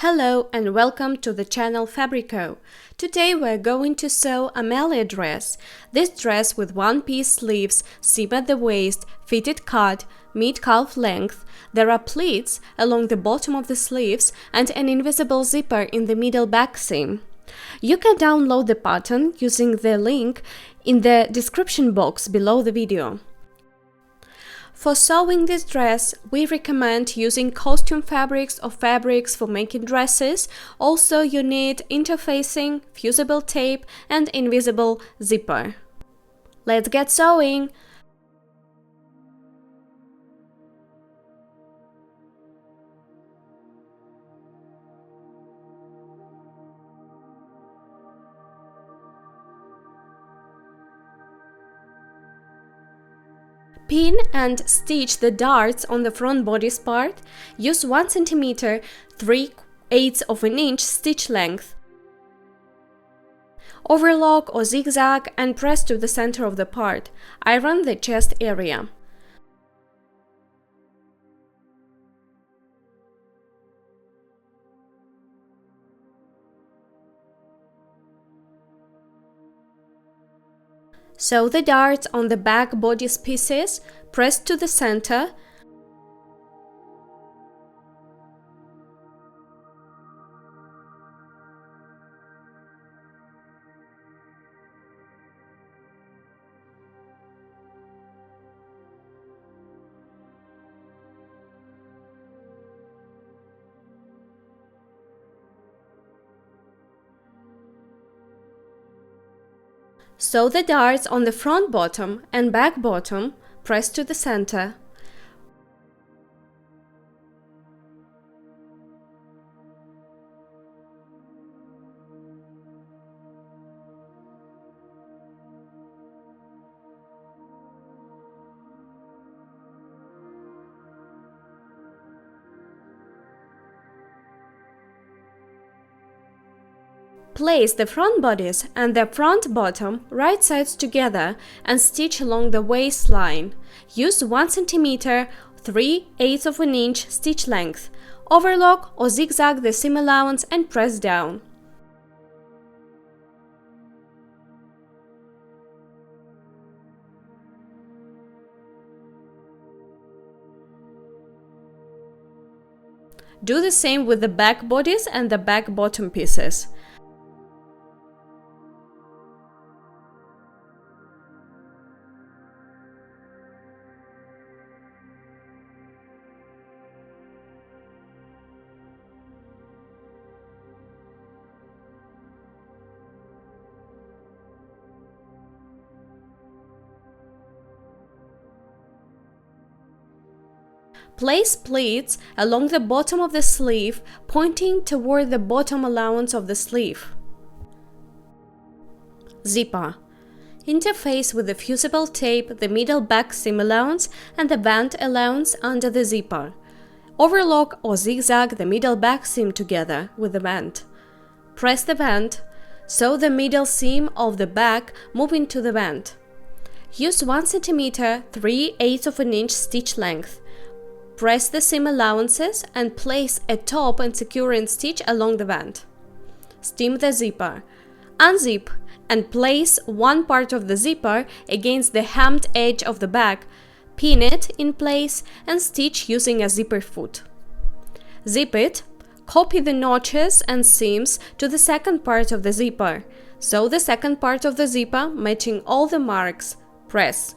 Hello and welcome to the channel Fabrico. Today we're going to sew a Midi dress. This dress with one-piece sleeves, seam at the waist, fitted cut, mid-calf length. There are pleats along the bottom of the sleeves and an invisible zipper in the middle back seam. You can download the pattern using the link in the description box below the video. For sewing this dress, we recommend using costume fabrics or fabrics for making dresses. Also, you need interfacing, fusible tape, and invisible zipper. Let's get sewing! Pin and stitch the darts on the front bodice part. Use 1 cm 3/8 of an inch stitch length. Overlock or zigzag and press to the center of the part. Iron the chest area. Sew the darts on the back bodice pieces, press to the center. Sew the darts on the front bottom and back bottom, press to the center. Place the front bodice and the front bottom right sides together and stitch along the waistline. Use 1 cm 3/8 of an inch stitch length. Overlock or zigzag the seam allowance and press down. Do the same with the back bodice and the back bottom pieces. Place pleats along the bottom of the sleeve, pointing toward the bottom allowance of the sleeve. Zipper. Interface with the fusible tape the middle back seam allowance and the vent allowance under the zipper. Overlock or zigzag the middle back seam together with the vent. Press the vent. Sew the middle seam of the back, moving to the vent. Use 1 cm 3/8 of an inch stitch length. Press the seam allowances and place a top and securing stitch along the vent. Steam the zipper. Unzip and place one part of the zipper against the hemmed edge of the back. Pin it in place and stitch using a zipper foot. Zip it. Copy the notches and seams to the second part of the zipper. Sew the second part of the zipper, matching all the marks. Press.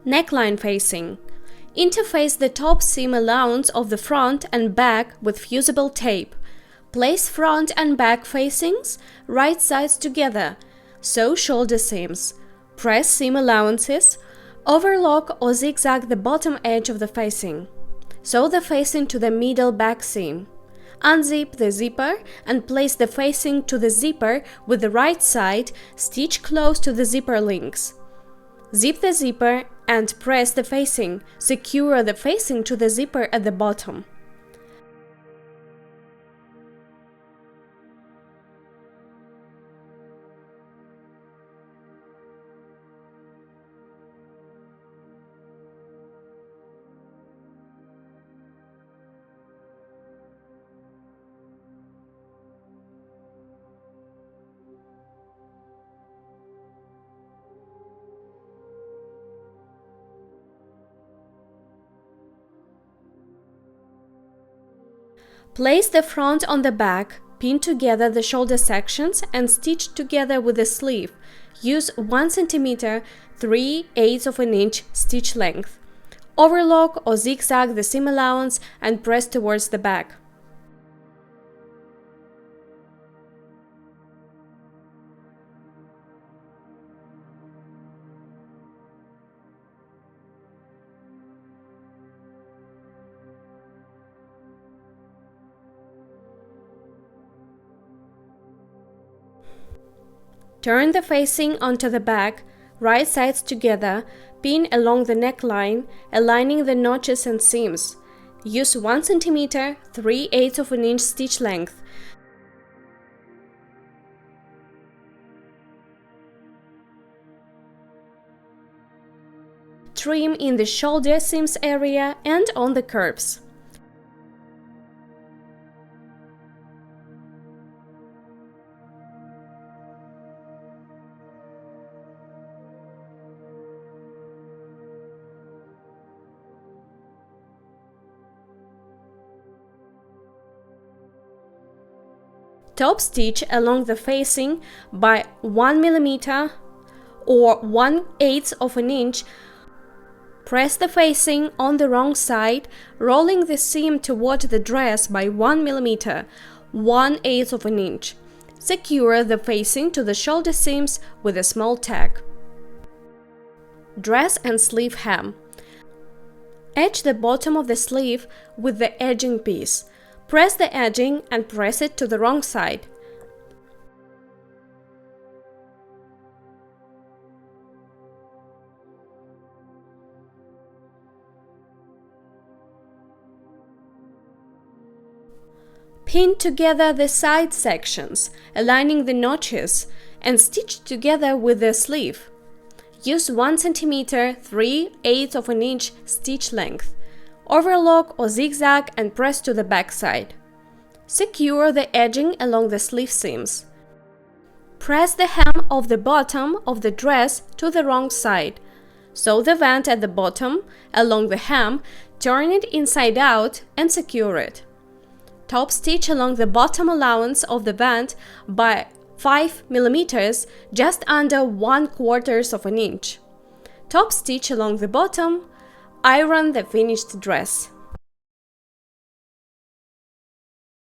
Neckline facing. Interface the top seam allowance of the front and back with fusible tape. Place front and back facings right sides together, sew shoulder seams. Press seam allowances. Overlock or zigzag the bottom edge of the facing. Sew the facing to the middle back seam. Unzip the zipper and place the facing to the zipper with the right side, stitch close to the zipper links. Zip the zipper and press the facing. Secure the facing to the zipper at the bottom. Place the front on the back, pin together the shoulder sections and stitch together with the sleeve. Use 1 cm 3/8 of an inch stitch length. Overlock or zigzag the seam allowance and press towards the back. Turn the facing onto the back, right sides together, pin along the neckline, aligning the notches and seams. Use 1 cm 3/8 of an inch stitch length. Trim in the shoulder seams area and on the curves. Top stitch along the facing by 1 mm or 1/8 of an inch. Press the facing on the wrong side, rolling the seam toward the dress by 1 mm, 1/8 of an inch. Secure the facing to the shoulder seams with a small tack. Dress and sleeve hem. Edge the bottom of the sleeve with the edging piece. Press the edging and press it to the wrong side. Pin together the side sections, aligning the notches, and stitch together with the sleeve. Use 1 cm 3/8 of an inch stitch length. Overlock or zigzag and press to the back side. Secure the edging along the sleeve seams. Press the hem of the bottom of the dress to the wrong side. Sew the vent at the bottom along the hem, turn it inside out and secure it. Top stitch along the bottom allowance of the vent by 5 mm, just under 1/4 of an inch. Top stitch along the bottom. Iron the finished dress.